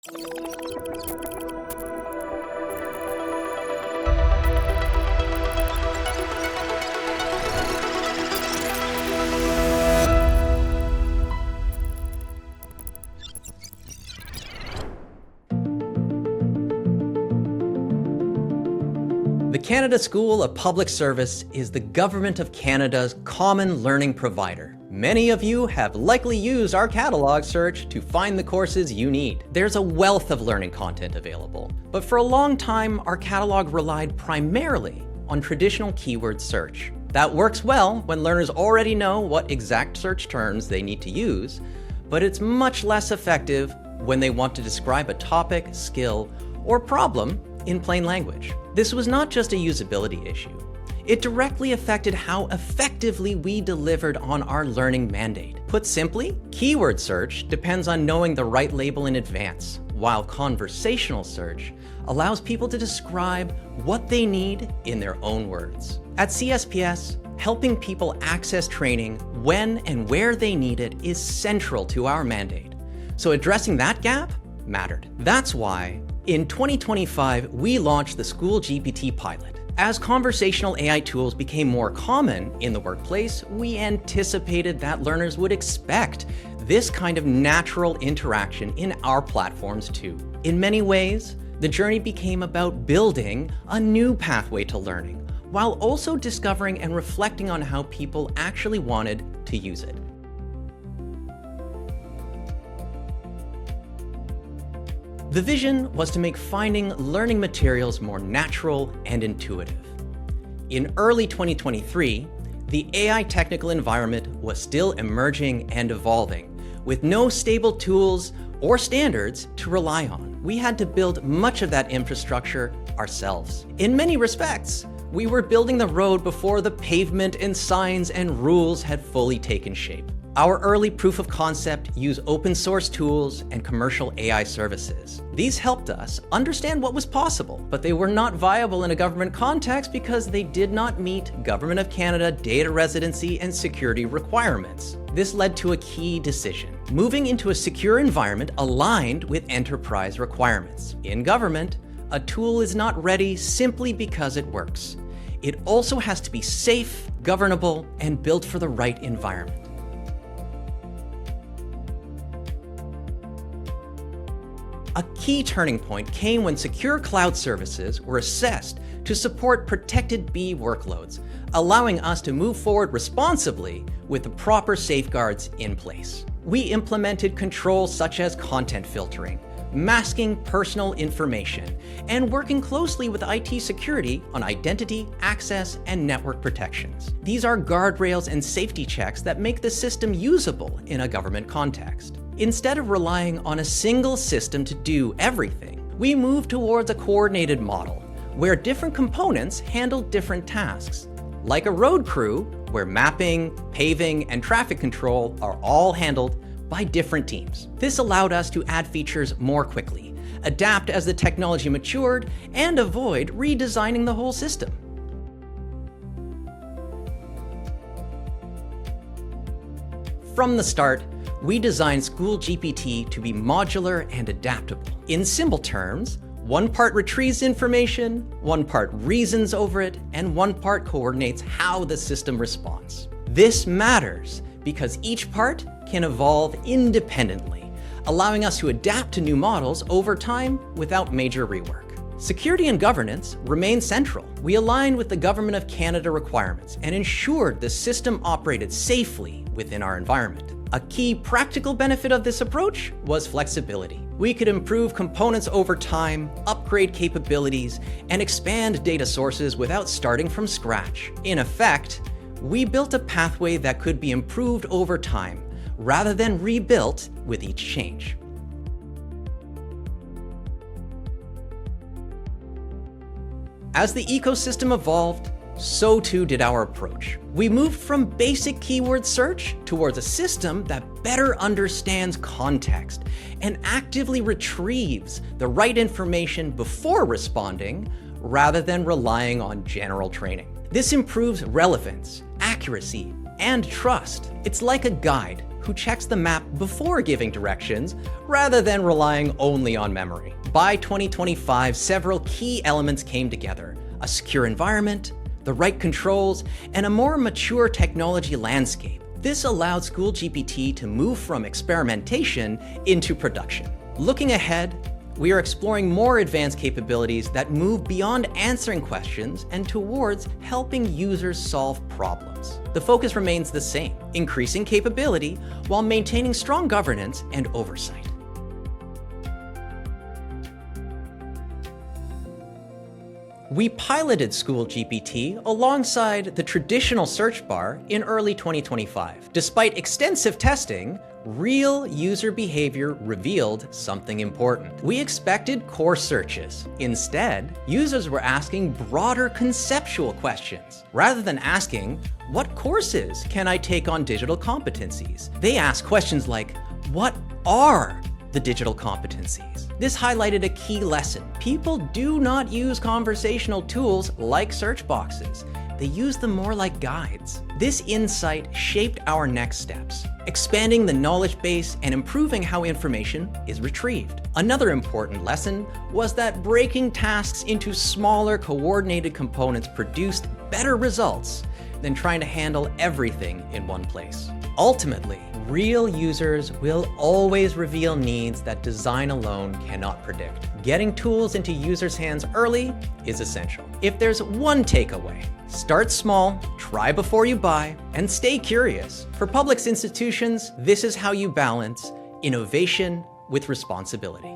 The Canada School of Public Service is the Government of Canada's common learning provider. Many of you have likely used our catalog search to find the courses you need. There's a wealth of learning content available, but for a long time, our catalog relied primarily on traditional keyword search. That works well when learners already know what exact search terms they need to use, but it's much less effective when they want to describe a topic, skill, or problem in plain language. This was not just a usability issue. It directly affected how effectively we delivered on our learning mandate. Put simply, keyword search depends on knowing the right label in advance, while conversational search allows people to describe what they need in their own words. At CSPS, helping people access training when and where they need it is central to our mandate. So addressing that gap mattered. That's why in 2025, we launched the SchoolGPT pilot. As conversational AI tools became more common in the workplace, we anticipated that learners would expect this kind of natural interaction in our platforms too. In many ways, the journey became about building a new pathway to learning, while also discovering and reflecting on how people actually wanted to use it. The vision was to make finding learning materials more natural and intuitive. In early 2023, the AI technical environment was still emerging and evolving, with no stable tools or standards to rely on. We had to build much of that infrastructure ourselves. In many respects, we were building the road before the pavement and signs and rules had fully taken shape. Our early proof of concept used open source tools and commercial AI services. These helped us understand what was possible, but they were not viable in a government context because they did not meet Government of Canada data residency and security requirements. This led to a key decision: moving into a secure environment aligned with enterprise requirements. In government, a tool is not ready simply because it works. It also has to be safe, governable, and built for the right environment. A key turning point came when secure cloud services were assessed to support protected B workloads, allowing us to move forward responsibly with the proper safeguards in place. We implemented controls such as content filtering, masking personal information, and working closely with IT security on identity, access, and network protections. These are guardrails and safety checks that make the system usable in a government context. Instead of relying on a single system to do everything, we moved towards a coordinated model where different components handle different tasks. Like a road crew, where mapping, paving, and traffic control are all handled by different teams. This allowed us to add features more quickly, adapt as the technology matured, and avoid redesigning the whole system. From the start, we designed SchoolGPT to be modular and adaptable. In simple terms, one part retrieves information, one part reasons over it, and one part coordinates how the system responds. This matters because each part can evolve independently, allowing us to adapt to new models over time without major rework. Security and governance remain central. We aligned with the Government of Canada requirements and ensured the system operated safely within our environment. A key practical benefit of this approach was flexibility. We could improve components over time, upgrade capabilities, and expand data sources without starting from scratch. In effect, we built a pathway that could be improved over time, rather than rebuilt with each change. As the ecosystem evolved, so too did our approach. We moved from basic keyword search towards a system that better understands context and actively retrieves the right information before responding, rather than relying on general training. This improves relevance, accuracy, and trust. It's like a guide who checks the map before giving directions, rather than relying only on memory. By 2025, several key elements came together: a secure environment, the right controls, and a more mature technology landscape. This allowed SchoolGPT to move from experimentation into production. Looking ahead, we are exploring more advanced capabilities that move beyond answering questions and towards helping users solve problems. The focus remains the same: increasing capability while maintaining strong governance and oversight. We piloted SchoolGPT alongside the traditional search bar in early 2025. Despite extensive testing, real user behavior revealed something important. We expected core searches. Instead, users were asking broader conceptual questions. Rather than asking, "What courses can I take on digital competencies?" they asked questions like, "What are the digital competencies?" This highlighted a key lesson. People do not use conversational tools like search boxes. They use them more like guides. This insight shaped our next steps, expanding the knowledge base and improving how information is retrieved. Another important lesson was that breaking tasks into smaller, coordinated components produced better results than trying to handle everything in one place. Ultimately, real users will always reveal needs that design alone cannot predict. Getting tools into users' hands early is essential. If there's one takeaway, start small, try before you buy, and stay curious. For public institutions, this is how you balance innovation with responsibility.